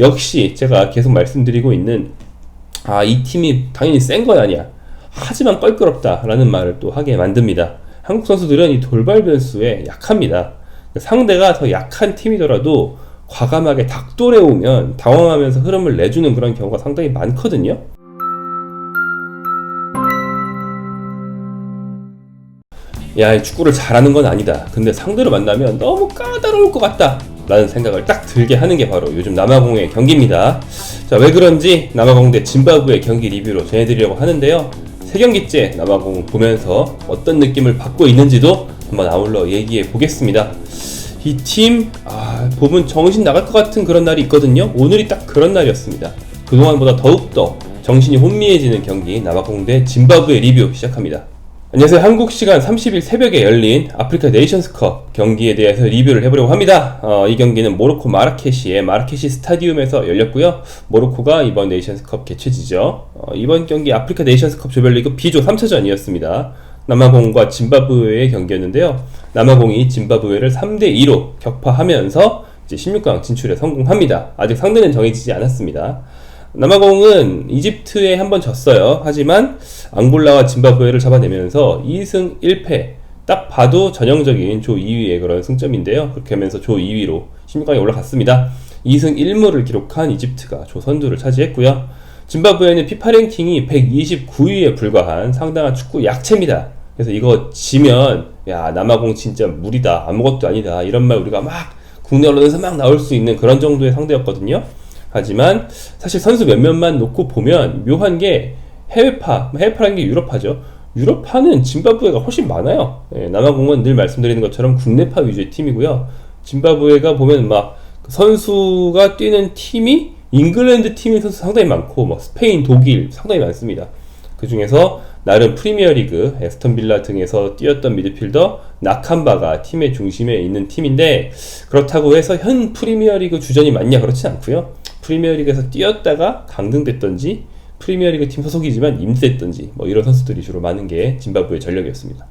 역시 제가 계속 말씀드리고 있는 이 팀이 당연히 센 건 아니야. 하지만 껄끄럽다라는 말을 또 하게 만듭니다. 한국 선수들은 이 돌발 변수에 약합니다. 상대가 더 약한 팀이더라도 과감하게 닭돌에 오면 당황하면서 흐름을 내주는 그런 경우가 상당히 많거든요. 야, 축구를 잘하는 건 아니다. 근데 상대로 만나면 너무 까다로울 것 같다 라는 생각을 딱 들게 하는 게 바로 요즘 남아공의 경기입니다. 자, 왜 그런지 남아공 대 짐바브웨 경기 리뷰로 전해드리려고 하는데요. 3경기째 남아공 보면서 어떤 느낌을 받고 있는지도 한번 아울러 얘기해 보겠습니다. 이 팀 보면 정신 나갈 것 같은 그런 날이 있거든요. 오늘이 딱 그런 날이었습니다. 그동안보다 더욱더 정신이 혼미해지는 경기 남아공 대 짐바브웨 리뷰 시작합니다. 안녕하세요. 한국 시간 30일 새벽에 열린 아프리카 네이션스컵 경기에 대해서 리뷰를 해보려고 합니다. 이 경기는 모로코 마라케시의 마라케시 스타디움에서 열렸고요. 모로코가 이번 네이션스컵 개최지죠. 이번 경기 아프리카 네이션스컵 조별리그 B조 3차전이었습니다. 남아공과 짐바브웨의 경기였는데요. 남아공이 짐바브웨를 3대2로 격파하면서 이제 16강 진출에 성공합니다. 아직 상대는 정해지지 않았습니다. 남아공은 이집트에 한번 졌어요. 하지만 앙골라와 짐바브웨를 잡아내면서 2승 1패, 딱 봐도 전형적인 조 2위의 그런 승점인데요. 그렇게 하면서 조 2위로 16강에 올라갔습니다. 2승 1무를 기록한 이집트가 조 선두를 차지했고요. 짐바브웨는 피파 랭킹이 129위에 불과한 상당한 축구 약체입니다. 그래서 이거 지면 야, 남아공 진짜 무리다, 아무것도 아니다, 이런 말 우리가 막 국내 언론에서 막 나올 수 있는 그런 정도의 상대였거든요. 하지만 사실 선수 몇몇만 놓고 보면 묘한 게 해외파라는 게 유럽파죠. 유럽파는 짐바브웨가 훨씬 많아요. 남아공은 늘 말씀드리는 것처럼 국내파 위주의 팀이고요. 짐바브웨가 보면 막 선수가 뛰는 팀이 잉글랜드 팀의 선수 상당히 많고 막 스페인, 독일 상당히 많습니다. 그 중에서 나름 프리미어리그, 에스턴 빌라 등에서 뛰었던 미드필더 나캄바가 팀의 중심에 있는 팀인데, 그렇다고 해서 현 프리미어리그 주전이 많냐? 그렇진 않고요. 프리미어리그에서 뛰었다가 강등됐던지, 프리미어리그 팀 소속이지만 임대됐던지 뭐 이런 선수들이 주로 많은 게 짐바브웨 전력이었습니다.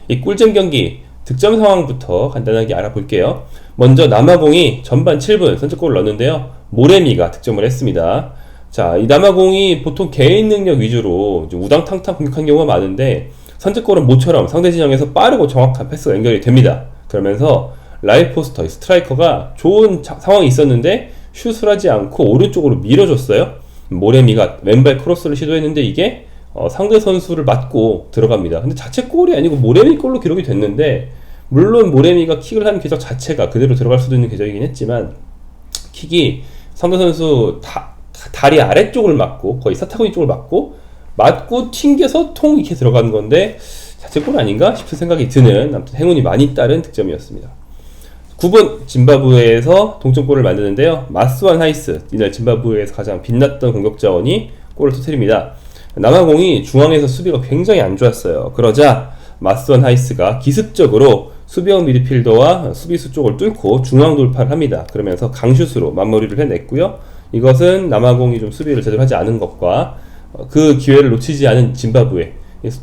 이 꿀잼 경기 득점 상황부터 간단하게 알아볼게요. 먼저 남아공이 전반 7분 선제골을 넣었는데요. 모레미가 득점을 했습니다. 자, 이 남아공이 보통 개인 능력 위주로 우당탕탕 공격한 경우가 많은데, 선제골은 모처럼 상대 진영에서 빠르고 정확한 패스가 연결이 됩니다. 그러면서 라이포스터, 스트라이커가 좋은 상황이 있었는데 슛을 하지 않고 오른쪽으로 밀어줬어요. 모레미가 왼발 크로스를 시도했는데 이게 상대 선수를 맞고 들어갑니다. 근데 자책골이 아니고 모레미 골로 기록이 됐는데, 물론 모레미가 킥을 한 궤적 자체가 그대로 들어갈 수도 있는 궤적이긴 했지만, 킥이 상대 선수 다리 아래쪽을 맞고 거의 사타구니 쪽을 맞고 튕겨서 통 이렇게 들어가는 건데 자책골 아닌가 싶은 생각이 드는, 아무튼 행운이 많이 따른 득점이었습니다. 9분 짐바브웨에서 동점골을 만드는데요. 마스완 하이스, 이날 짐바브웨에서 가장 빛났던 공격 자원이 골을 터뜨립니다. 남아공이 중앙에서 수비가 굉장히 안 좋았어요. 그러자 마스완 하이스가 기습적으로 수비형 미드필더와 수비수 쪽을 뚫고 중앙 돌파를 합니다. 그러면서 강슛으로 마무리를 해냈고요. 이것은 남아공이 좀 수비를 제대로 하지 않은 것과 그 기회를 놓치지 않은 짐바브웨.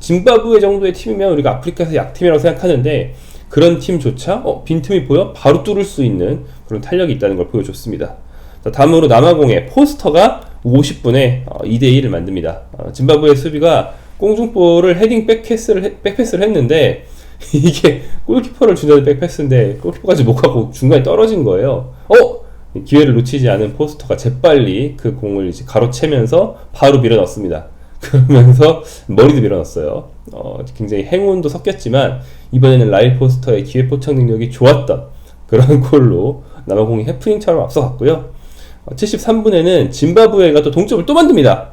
짐바브웨 정도의 팀이면 우리가 아프리카에서 약팀이라고 생각하는데, 그런 팀조차 빈틈이 보여 바로 뚫을 수 있는 그런 탄력이 있다는 걸 보여줬습니다. 자, 다음으로 남아공의 포스터가 50분에 2대1을 만듭니다. 짐바브웨 수비가 공중볼을 헤딩 백패스를 했는데, 이게 골키퍼를 주는 백패스인데 골키퍼까지 못 가고 중간에 떨어진 거예요. 기회를 놓치지 않은 포스터가 재빨리 그 공을 이제 가로채면서 바로 밀어넣습니다. 그러면서 머리도 밀어넣었어요. 굉장히 행운도 섞였지만 이번에는 라일 포스터의 기회 포착 능력이 좋았던 그런 골로 남아공이 해프닝처럼 앞서갔고요. 73분에는 짐바브웨가 또 동점을 또 만듭니다.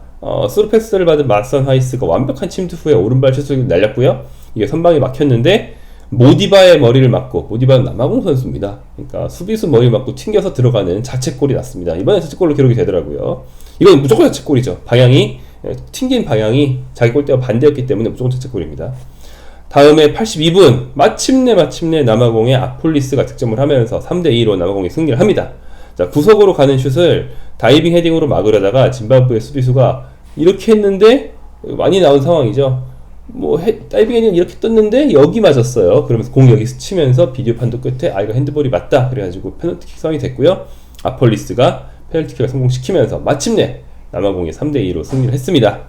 스루 패스를 받은 마선 하이스가 완벽한 침투 후에 오른발 슛을 날렸고요. 이게 선방이 막혔는데 모디바의 머리를 맞고, 모디바는 남아공 선수입니다. 그러니까 수비수 머리 맞고 튕겨서 들어가는 자책골이 났습니다. 이번에 자책골로 기록이 되더라고요. 이건 무조건 자책골이죠. 튕긴 방향이 자기 골대와 반대였기 때문에 무조건 자책골입니다. 다음에 82분 마침내 남아공의 아폴리스가 득점을 하면서 3대2로 남아공이 승리를 합니다. 자, 구석으로 가는 슛을 다이빙 헤딩으로 막으려다가 짐바브웨 수비수가 이렇게 했는데, 많이 나온 상황이죠. 다이빙 헤딩은 이렇게 떴는데 여기 맞았어요. 그러면서 공이 여기 스치면서 비디오 판독 끝에 이거 핸드볼이 맞다 그래가지고 페널티킥 상황이 됐고요. 아폴리스가 페널티킥을 성공시키면서 마침내 남아공이 3대2로 승리를 했습니다.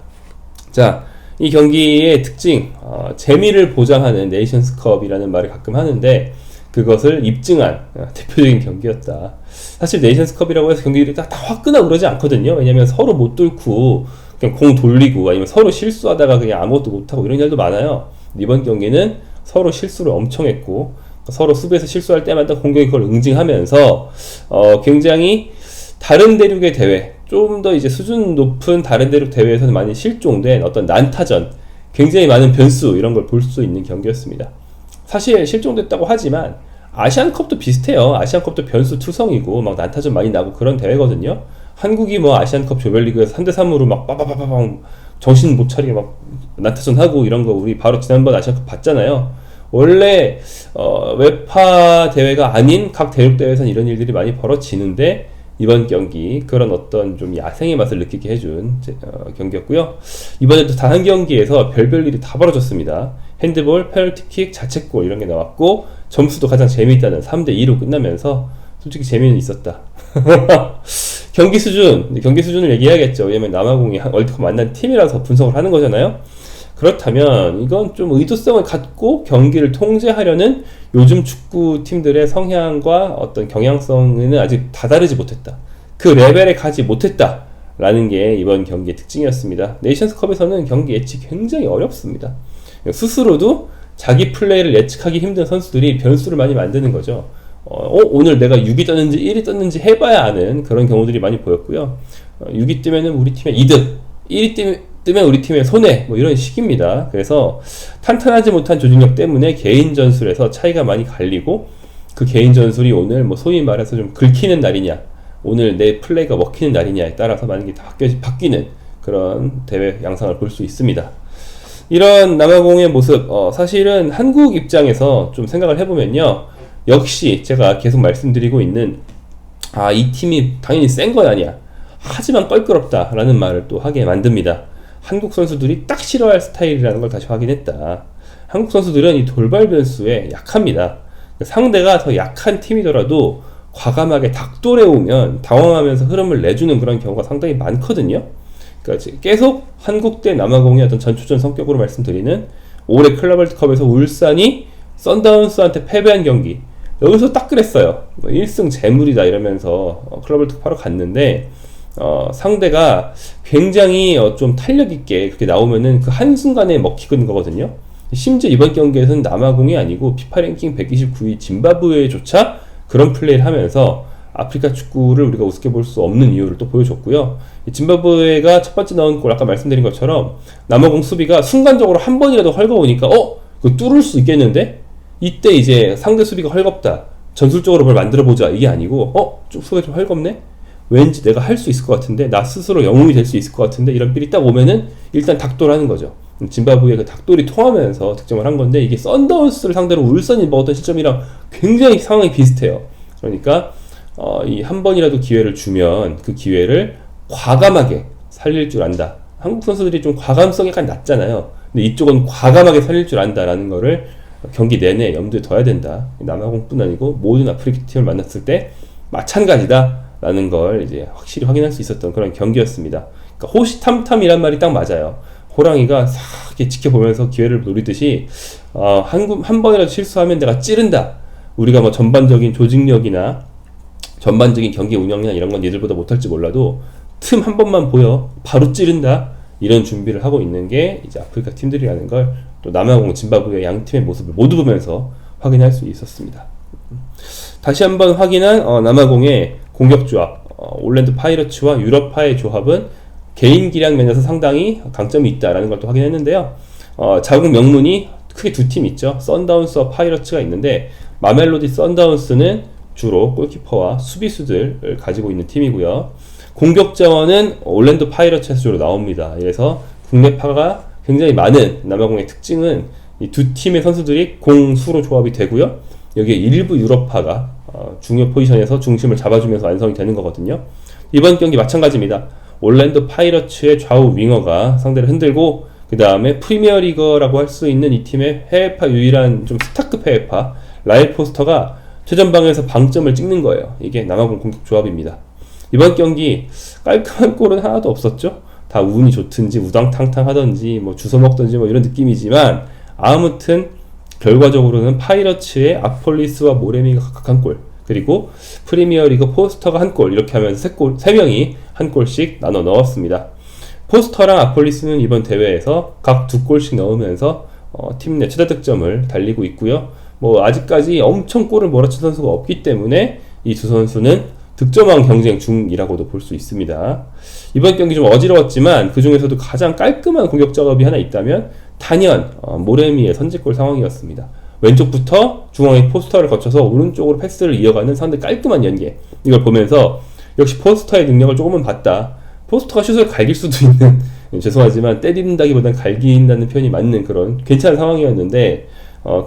자, 이 경기의 특징, 재미를 보장하는 네이션스컵이라는 말을 가끔 하는데 그것을 입증한 대표적인 경기였다. 사실 네이션스컵이라고 해서 경기들이 다 화끈하고 그러지 않거든요. 왜냐면 서로 못 뚫고 그냥 공 돌리고 아니면 서로 실수하다가 그냥 아무것도 못하고 이런 일도 많아요. 이번 경기는 서로 실수를 엄청 했고 서로 수비에서 실수할 때마다 공격이 그걸 응징하면서 굉장히 다른 대륙의 대회, 좀 더 이제 수준 높은 다른 대륙 대회에서는 많이 실종된 어떤 난타전, 굉장히 많은 변수 이런 걸 볼 수 있는 경기였습니다. 사실 실종됐다고 하지만 아시안컵도 비슷해요. 아시안컵도 변수 투성이고 막 난타전 많이 나고 그런 대회거든요. 한국이 뭐 아시안컵 조별리그에서 3대3으로 막 빠바바바방 정신 못 차리게 막 난타전 하고 이런 거 우리 바로 지난번 아시안컵 봤잖아요. 원래 웨파 대회가 아닌 각 대륙 대회에서는 이런 일들이 많이 벌어지는데 이번 경기 그런 어떤 좀 야생의 맛을 느끼게 해준 경기였고요. 이번에도 단 한 경기에서 별별 일이 다 벌어졌습니다. 핸드볼, 페널티킥, 자책골 이런 게 나왔고 점수도 가장 재미있다는 3대2로 끝나면서 솔직히 재미는 있었다. 경기 수준을 얘기해야겠죠. 왜냐면 남아공이 월드컵 만난 팀이라서 분석을 하는 거잖아요. 그렇다면 이건 좀 의도성을 갖고 경기를 통제하려는 요즘 축구 팀들의 성향과 어떤 경향성은 아직 다다르지 못했다. 그 레벨에 가지 못했다. 라는 게 이번 경기의 특징이었습니다. 네이션스컵에서는 경기 예측이 굉장히 어렵습니다. 스스로도 자기 플레이를 예측하기 힘든 선수들이 변수를 많이 만드는 거죠. 오늘 내가 6이 떴는지 1이 떴는지 해봐야 아는 그런 경우들이 많이 보였고요. 6이 뜨면은 우리 팀의 이득, 1이 뜨면 우리 팀의 손해, 뭐 이런 식입니다. 그래서 탄탄하지 못한 조직력 때문에 개인 전술에서 차이가 많이 갈리고 그 개인 전술이 오늘 뭐 소위 말해서 좀 긁히는 날이냐, 오늘 내 플레이가 먹히는 날이냐에 따라서 많은 게 바뀌는 그런 대회 양상을 볼 수 있습니다. 이런 남아공의 모습, 사실은 한국 입장에서 좀 생각을 해보면요. 역시 제가 계속 말씀드리고 있는 이 팀이 당연히 센 건 아니야. 하지만 껄끄럽다 라는 말을 또 하게 만듭니다. 한국 선수들이 딱 싫어할 스타일이라는 걸 다시 확인했다. 한국 선수들은 이 돌발 변수에 약합니다. 상대가 더 약한 팀이더라도 과감하게 닭돌에 오면 당황하면서 흐름을 내주는 그런 경우가 상당히 많거든요. 그러니까 계속 한국 대 남아공의 어떤 전초전 성격으로 말씀드리는 올해 클럽월드컵에서 울산이 썬다운스한테 패배한 경기, 여기서 딱 그랬어요. 1승 재물이다 이러면서 클럽월드컵 하러 갔는데 상대가 굉장히 좀 탄력 있게 그렇게 나오면은 그 한순간에 먹히는 거거든요. 심지어 이번 경기에서는 남아공이 아니고 피파 랭킹 129위 짐바브웨조차 그런 플레이를 하면서 아프리카 축구를 우리가 우습게 볼 수 없는 이유를 또 보여줬고요. 짐바브웨가 첫 번째 넣은 골 아까 말씀드린 것처럼 남아공 수비가 순간적으로 한 번이라도 헐거우니까 이거 뚫을 수 있겠는데? 이때 이제 상대 수비가 헐겁다, 전술적으로 뭘 만들어보자 이게 아니고 수비가 좀 헐겁네? 왠지 내가 할 수 있을 것 같은데, 나 스스로 영웅이 될 수 있을 것 같은데, 이런 필이 딱 오면은 일단 닭돌하는 거죠. 짐바브웨의 그 닭돌이 통하면서 득점을 한 건데, 이게 썬다운스를 상대로 울산이 먹었던 시점이랑 굉장히 상황이 비슷해요. 그러니까 이 한 번이라도 기회를 주면 그 기회를 과감하게 살릴 줄 안다. 한국 선수들이 좀 과감성이 약간 낮잖아요. 근데 이쪽은 과감하게 살릴 줄 안다라는 거를 경기 내내 염두에 둬야 된다. 남아공뿐 아니고 모든 아프리카 팀을 만났을 때 마찬가지다 라는 걸 이제 확실히 확인할 수 있었던 그런 경기였습니다. 그러니까 호시탐탐이란 말이 딱 맞아요. 호랑이가 싹 이렇게 지켜보면서 기회를 노리듯이 한 번이라도 실수하면 내가 찌른다. 우리가 뭐 전반적인 조직력이나 전반적인 경기 운영이나 이런 건 얘들보다 못할지 몰라도 틈 한 번만 보여 바로 찌른다. 이런 준비를 하고 있는 게 이제 아프리카 팀들이라는 걸 또 남아공, 짐바브웨 양 팀의 모습을 모두 보면서 확인할 수 있었습니다. 다시 한번 확인한 남아공의 공격 조합, 올랜드 파이러츠와 유럽파의 조합은 개인 기량 면에서 상당히 강점이 있다라는 걸 또 확인했는데요. 자국 명문이 크게 두 팀 있죠. 썬다운스와 파이러츠가 있는데, 마멜로디 썬다운스는 주로 골키퍼와 수비수들을 가지고 있는 팀이고요. 공격 자원은 올랜도 파이러츠에서 주로 나옵니다. 그래서 국내파가 굉장히 많은 남아공의 특징은 이 두 팀의 선수들이 공수로 조합이 되고요. 여기에 일부 유럽파가 중요 포지션에서 중심을 잡아주면서 완성이 되는 거거든요. 이번 경기 마찬가지입니다. 올랜도 파이러츠의 좌우 윙어가 상대를 흔들고, 그 다음에 프리미어리거라고 할 수 있는 이 팀의 해외파 유일한 좀 스타급 해외파 라일 포스터가 최전방에서 방점을 찍는 거예요. 이게 남아공 공격 조합입니다. 이번 경기 깔끔한 골은 하나도 없었죠. 다 운이 좋든지 우당탕탕 하던지 뭐 주워 먹던지 뭐 이런 느낌이지만 아무튼 결과적으로는 파이러츠의 아폴리스와 모레미가 각각 한 골, 그리고 프리미어리그 포스터가 한 골, 이렇게 하면서 세 명이 한 골씩 나눠 넣었습니다. 포스터랑 아폴리스는 이번 대회에서 각 두 골씩 넣으면서 팀 내 최다 득점을 달리고 있고요. 뭐 아직까지 엄청 골을 몰아친 선수가 없기 때문에 이 두 선수는 득점왕 경쟁 중이라고도 볼 수 있습니다. 이번 경기 좀 어지러웠지만 그 중에서도 가장 깔끔한 공격 작업이 하나 있다면 단연 모레미의 선제골 상황이었습니다. 왼쪽부터 중앙의 포스터를 거쳐서 오른쪽으로 패스를 이어가는 상당히 깔끔한 연계. 이걸 보면서 역시 포스터의 능력을 조금은 봤다. 포스터가 슛을 갈길 수도 있는, 죄송하지만 때린다기보다는 갈긴다는 표현이 맞는 그런 괜찮은 상황이었는데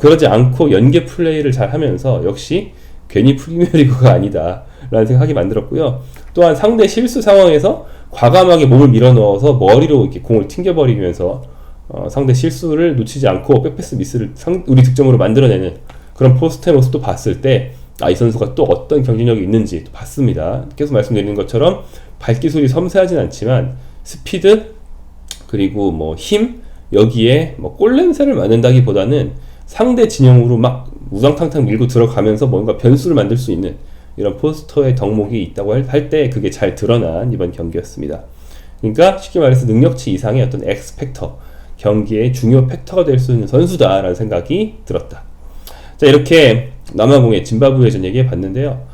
그러지 않고 연계 플레이를 잘 하면서 역시 괜히 프리미어리그가 아니다 라는 생각이 만들었고요. 또한 상대 실수 상황에서 과감하게 몸을 밀어넣어서 머리로 이렇게 공을 튕겨버리면서 상대 실수를 놓치지 않고 백패스 미스를 우리 득점으로 만들어내는 그런 포스트의 모습도 봤을 때 이 선수가 또 어떤 경쟁력이 있는지 봤습니다. 계속 말씀드리는 것처럼 발기술이 섬세하진 않지만 스피드, 그리고 뭐 힘, 여기에 뭐 골냄새를 맡는다기보다는 상대 진영으로 막 우당탕탕 밀고 들어가면서 뭔가 변수를 만들 수 있는 이런 포스터의 덕목이 있다고 할 때 그게 잘 드러난 이번 경기였습니다. 그러니까 쉽게 말해서 능력치 이상의 어떤 엑스팩터, 경기의 중요 팩터가 될 수 있는 선수다라는 생각이 들었다. 자, 이렇게 남아공의 짐바브웨전 얘기해 봤는데요.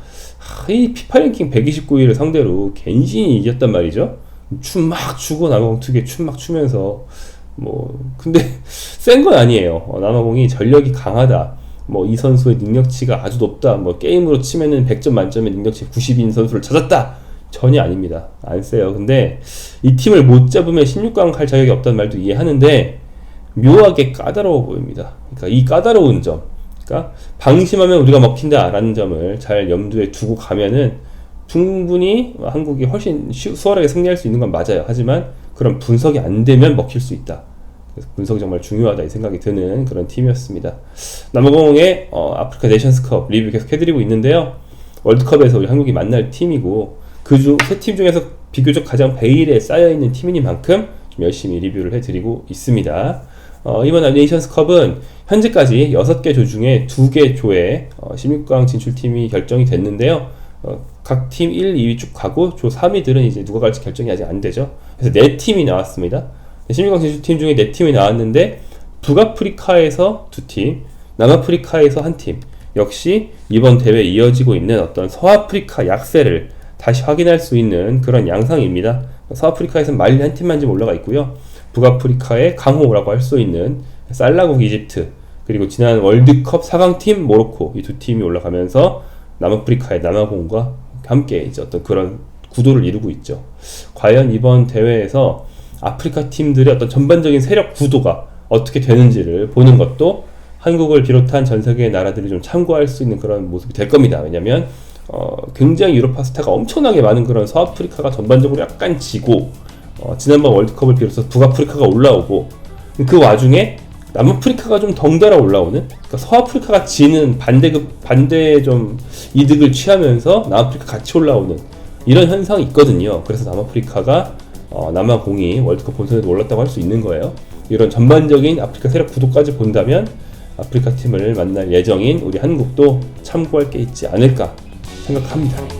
이 피파 랭킹 129위를 상대로 갠신이 이겼단 말이죠. 춤 막 추고 남아공 특유의 춤 막 추면서 근데 센 건 아니에요. 남아공이 전력이 강하다, 이 선수의 능력치가 아주 높다, 게임으로 치면은 100점 만점의 능력치 90인 선수를 찾았다, 전혀 아닙니다. 안 세요. 근데 이 팀을 못 잡으면 16강 갈 자격이 없다는 말도 이해하는데 묘하게 까다로워 보입니다. 그러니까 이 까다로운 점, 그러니까 방심하면 우리가 먹힌다 라는 점을 잘 염두에 두고 가면은 충분히 한국이 훨씬 수월하게 승리할 수 있는 건 맞아요. 하지만 그런 분석이 안 되면 먹힐 수 있다. 그래서 분석이 정말 중요하다 이 생각이 드는 그런 팀이었습니다. 남아공의 아프리카 네이션스컵 리뷰 계속 해드리고 있는데요. 월드컵에서 우리 한국이 만날 팀이고 그중 세 팀 중에서 비교적 가장 베일에 쌓여있는 팀이니만큼 좀 열심히 리뷰를 해드리고 있습니다. 이번 네이션스컵은 현재까지 6개 조 중에 2개 조에 16강 진출팀이 결정이 됐는데요. 각 팀 1, 2위 쭉 가고 조 3위들은 이제 누가 갈지 결정이 아직 안 되죠. 그래서 4팀이 나왔습니다. 16강 진출팀 중에 4팀이 나왔는데 북아프리카에서 2팀, 남아프리카에서 1팀, 역시 이번 대회에 이어지고 있는 어떤 서아프리카 약세를 다시 확인할 수 있는 그런 양상입니다. 서아프리카에서는 말리 한 팀만 지금 올라가 있고요. 북아프리카의 강호라고 할 수 있는 살라국 이집트, 그리고 지난 월드컵 4강팀 모로코, 이 두 팀이 올라가면서 남아프리카의 남아공과 함께 이제 어떤 그런 구도를 이루고 있죠. 과연 이번 대회에서 아프리카 팀들의 어떤 전반적인 세력 구도가 어떻게 되는지를 보는 것도 한국을 비롯한 전 세계의 나라들이 좀 참고할 수 있는 그런 모습이 될 겁니다. 왜냐면 굉장히 유럽파 스타가 엄청나게 많은 그런 서아프리카가 전반적으로 약간 지고 지난번 월드컵을 비롯해서 북아프리카가 올라오고 그 와중에 남아프리카가 좀 덩달아 올라오는, 그러니까 서아프리카가 지는 반대 좀 이득을 취하면서 남아프리카 같이 올라오는 이런 현상이 있거든요. 그래서 남아프리카가 남아공이 월드컵 본선에도 올랐다고 할 수 있는 거예요. 이런 전반적인 아프리카 세력 구도까지 본다면 아프리카 팀을 만날 예정인 우리 한국도 참고할 게 있지 않을까 생각합니다.